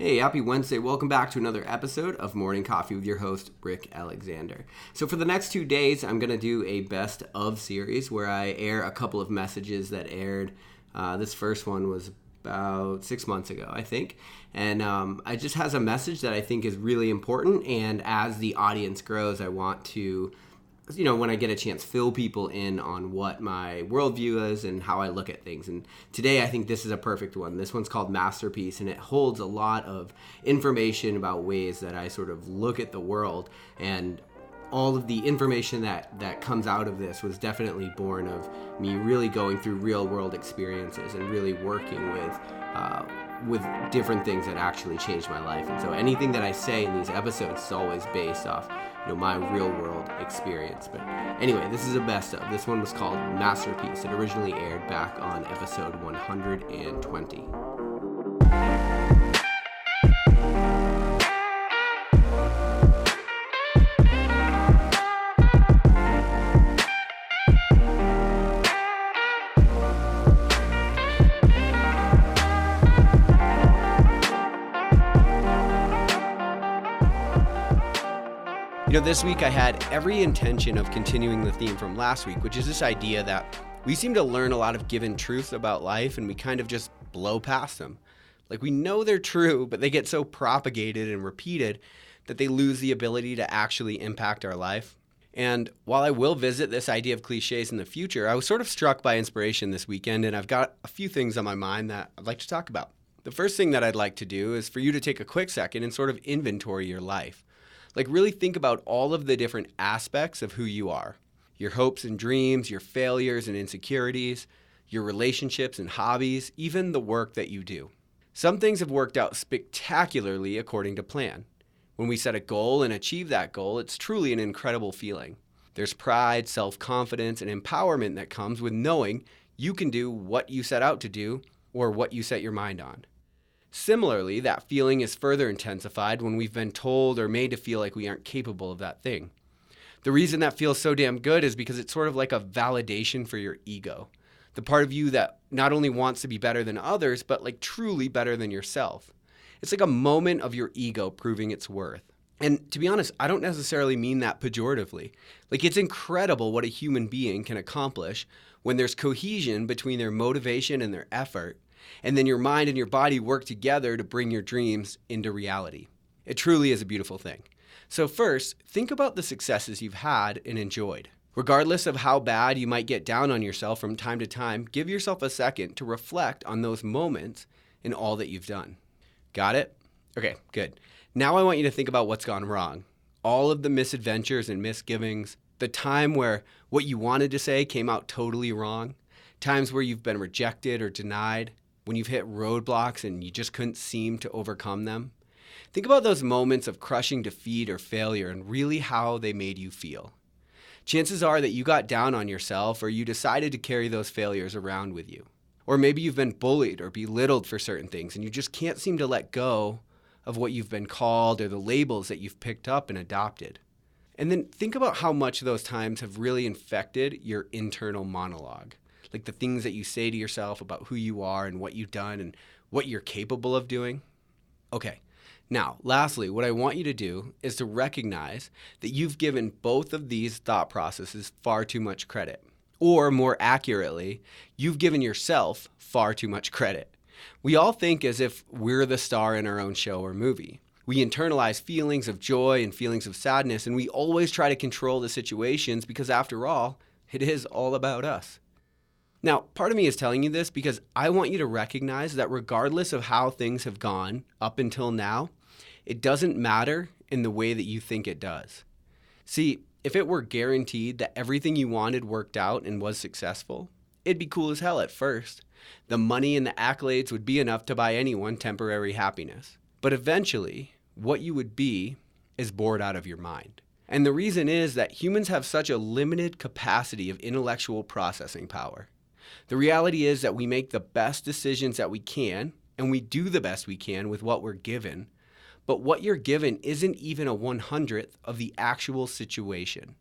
Hey, happy Wednesday. Welcome back to another episode of Morning Coffee with your host, Rick Alexander. So, for the next 2 days, I'm going to do a best of series where I air a couple of messages that aired. This first one was about 6 months ago, I think. And it just has a message that I think is really important. And as the audience grows, I want to, when I get a chance, fill people in on what my worldview is and how I look at things. And today I think this is a perfect one. This one's called Masterpiece, and it holds a lot of information about ways that I sort of look at the world. And all of the information that comes out of this was definitely born of me really going through real world experiences and really working with different things that actually changed my life. And so anything that I say in these episodes is always based off my real world experience. But anyway, this is a best of. This one was called Masterpiece. It originally aired back on episode 120. This week I had every intention of continuing the theme from last week, which is this idea that we seem to learn a lot of given truths about life and we kind of just blow past them. Like, we know they're true, but they get so propagated and repeated that they lose the ability to actually impact our life. And while I will visit this idea of cliches in the future, I was sort of struck by inspiration this weekend, and I've got a few things on my mind that I'd like to talk about. The first thing that I'd like to do is for you to take a quick second and sort of inventory your life. Like, really think about all of the different aspects of who you are. Your hopes and dreams, your failures and insecurities, your relationships and hobbies, even the work that you do. Some things have worked out spectacularly according to plan. When we set a goal and achieve that goal, it's truly an incredible feeling. There's pride, self-confidence, and empowerment that comes with knowing you can do what you set out to do or what you set your mind on. Similarly, that feeling is further intensified when we've been told or made to feel like we aren't capable of that thing. The reason that feels so damn good is because it's sort of like a validation for your ego. The part of you that not only wants to be better than others, but like truly better than yourself. It's like a moment of your ego proving its worth. And to be honest, I don't necessarily mean that pejoratively. Like, it's incredible what a human being can accomplish when there's cohesion between their motivation and their effort. And then your mind and your body work together to bring your dreams into reality. It truly is a beautiful thing. So first, think about the successes you've had and enjoyed. Regardless of how bad you might get down on yourself from time to time, give yourself a second to reflect on those moments and all that you've done. Got it? Okay, good. Now I want you to think about what's gone wrong. All of the misadventures and misgivings, the time where what you wanted to say came out totally wrong, times where you've been rejected or denied, when you've hit roadblocks and you just couldn't seem to overcome them. Think about those moments of crushing defeat or failure and really how they made you feel. Chances are that you got down on yourself or you decided to carry those failures around with you. Or maybe you've been bullied or belittled for certain things and you just can't seem to let go of what you've been called or the labels that you've picked up and adopted. And then think about how much those times have really infected your internal monologue. Like the things that you say to yourself about who you are and what you've done and what you're capable of doing. Okay, now, lastly, what I want you to do is to recognize that you've given both of these thought processes far too much credit. Or more accurately, you've given yourself far too much credit. We all think as if we're the star in our own show or movie. We internalize feelings of joy and feelings of sadness, and we always try to control the situations because after all, it is all about us. Now, part of me is telling you this because I want you to recognize that regardless of how things have gone up until now, it doesn't matter in the way that you think it does. See, if it were guaranteed that everything you wanted worked out and was successful, it'd be cool as hell at first. The money and the accolades would be enough to buy anyone temporary happiness. But eventually, what you would be is bored out of your mind. And the reason is that humans have such a limited capacity of intellectual processing power. The reality is that we make the best decisions that we can, and we do the best we can with what we're given. But what you're given isn't even a 100th of the actual situation.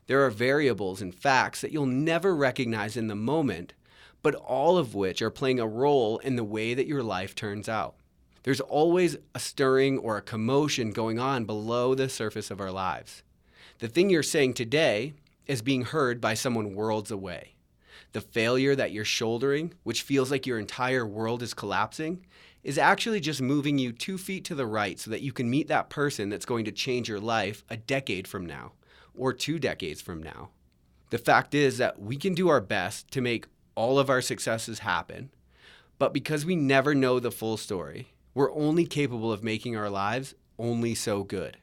There are variables and facts that you'll never recognize in the moment, but all of which are playing a role in the way that your life turns out. There's always a stirring or a commotion going on below the surface of our lives. The thing you're saying today is being heard by someone worlds away. The failure that you're shouldering, which feels like your entire world is collapsing, is actually just moving you 2 feet to the right so that you can meet that person that's going to change your life a decade from now or 2 decades from now. The fact is that we can do our best to make all of our successes happen, but because we never know the full story, we're only capable of making our lives only so good.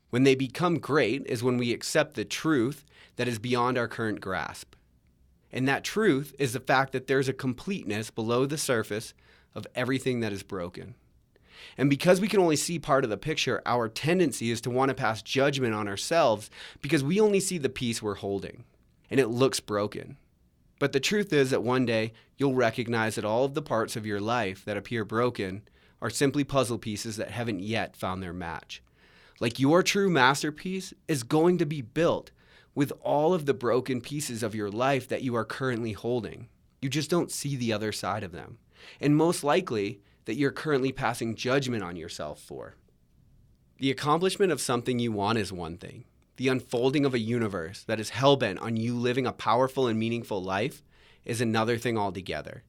When they become great is when we accept the truth that is beyond our current grasp. And that truth is the fact that there's a completeness below the surface of everything that is broken. And because we can only see part of the picture, our tendency is to want to pass judgment on ourselves because we only see the piece we're holding, and it looks broken. But the truth is that one day you'll recognize that all of the parts of your life that appear broken are simply puzzle pieces that haven't yet found their match. Like your true masterpiece is going to be built with all of the broken pieces of your life that you are currently holding. You just don't see the other side of them. And most likely that you're currently passing judgment on yourself for. The accomplishment of something you want is one thing. The unfolding of a universe that is hell-bent on you living a powerful and meaningful life is another thing altogether.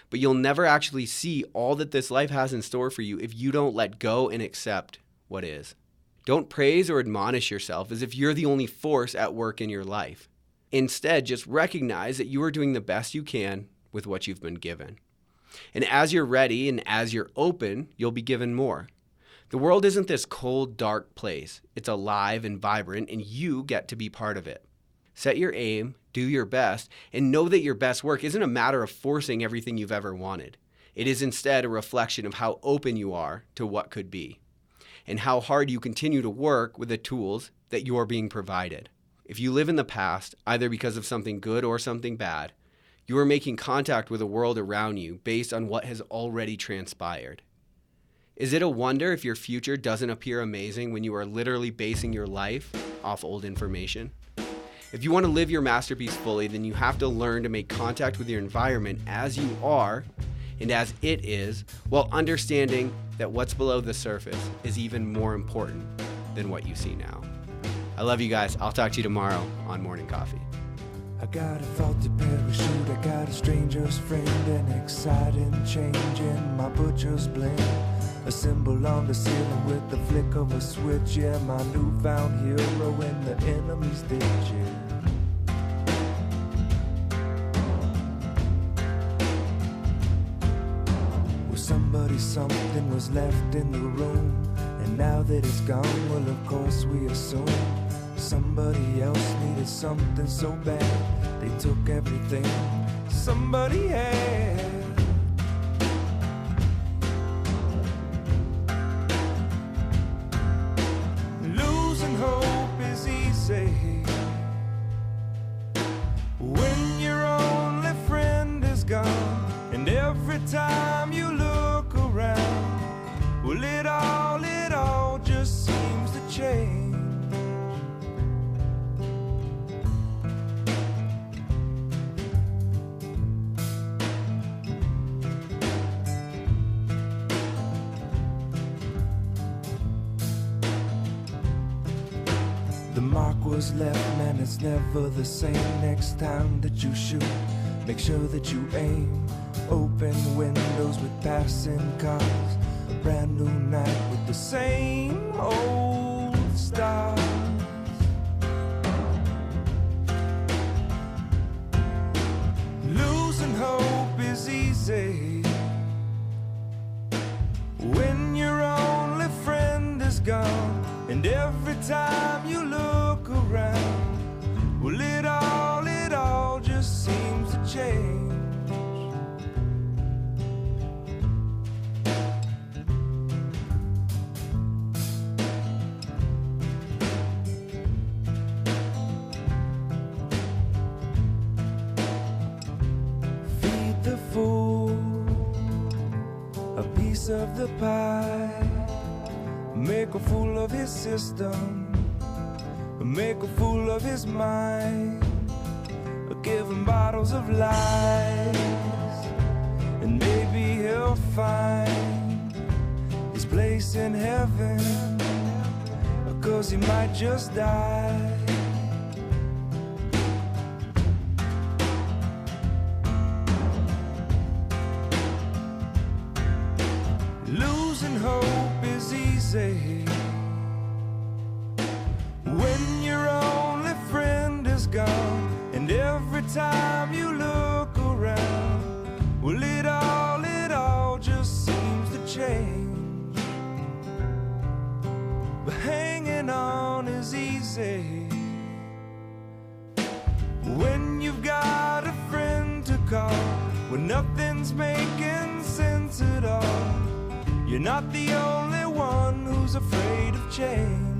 But you'll never actually see all that this life has in store for you if you don't let go and accept what is. Don't praise or admonish yourself as if you're the only force at work in your life. Instead, just recognize that you are doing the best you can with what you've been given. And as you're ready and as you're open, you'll be given more. The world isn't this cold, dark place. It's alive and vibrant, and you get to be part of it. Set your aim, do your best, and know that your best work isn't a matter of forcing everything you've ever wanted. It is instead a reflection of how open you are to what could be, and how hard you continue to work with the tools that you are being provided. If you live in the past, either because of something good or something bad, you are making contact with the world around you based on what has already transpired. Is it a wonder if your future doesn't appear amazing when you are literally basing your life off old information? If you want to live your masterpiece fully, then you have to learn to make contact with your environment as you are and as it is, while understanding that what's below the surface is even more important than what you see now. I love you guys. I'll talk to you tomorrow on Morning Coffee. I got a faulty parachute, I got a stranger's friend, an exciting change in my butcher's blend. A symbol on the ceiling with the flick of a switch, yeah, my newfound hero in the enemy's ditch, yeah. Well, something was left in the room, and now that it's gone, well, of course we assume somebody else needed something so bad, they took everything somebody had. Losing hope is easy when your only friend is gone, and every time you look around, well, it all just seems to change. The mark was left, man, it's never the same. Next time that you shoot, make sure that you aim. Open windows with passing cars, a brand new night with the same old stars. Losing hope is easy when your only friend is gone, and every time you look around, well, it all just seems to change. Feed the fool a piece of the pie, make a fool of his system, make a fool of his mind, give him bottles of lies, and maybe he'll find place in heaven, 'cause he might just die. Losing hope is easy when your only friend is gone, and every time you look around, well, it all just seems to change. But hanging on is easy when you've got a friend to call, when nothing's making sense at all. You're not the only one who's afraid of change.